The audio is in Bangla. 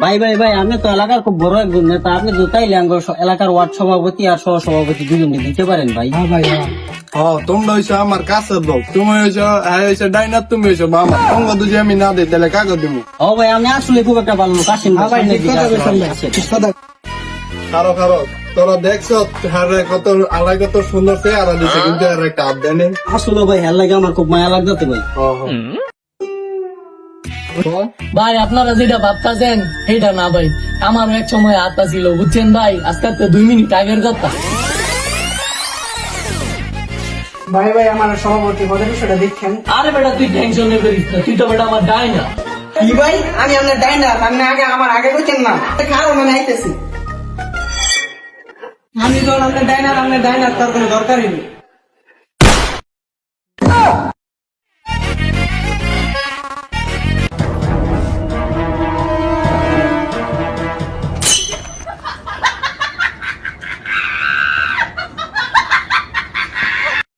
ভাই ভাই ভাই, আপনি তো এলাকার খুব বড় একজন নেতা, আপনি তো তাইলে এলাকার ওয়ার্ড সভাপতি আর সহ সভাপতি দুজনকে দিতে পারেন ভাই। হ্যাঁ ভাই হ্যাঁ। তোমরা হইছো আমার কাছের লোক, তুমি হইছো ডাইনার, তুমি হইছো মামা, তোমরা দুজি আমি না দিই তাহলে কাকে দিব? ও ভাই, আমি আসলে খুব একটা ভালো লোক। আসেন হ্যাঁ ভাই, সামনের ঠিক দিকে কথা আসেন, বলছেন ভাই। আসেন। ঠিক কথা। খারো খারো, তোরা দেখছো হারে কত আলাই কত সুন্দর চেহারা দিছে, কিন্তু আর একটা হাত দেয়নি। আসলে ভাই হেল লাগে, আমার খুব মায়া লাগতে ভাই। ভাই আপনারা যেটা ভাবতেছেন সেইটা না ভাই, আমারও এক সময় আত্মা ছিল বুঝছেন ভাই, আজকে তো 2 মিনিট আগের কথা। ভাই ভাই, আমার সভাপতি পদের বিষয়টা দেখছেন। আরে বেটা তুই টেনশন নেই করিস না, তুই তো বেটা আমার ডাই না। কি ভাই, আমি আপনার ডাইনার, আপনি আমার আগে বলছেন না, খারাপ মানে আইতেছি। আমি যখন আপনার ডাইনার তার কোনো দরকারই নেই।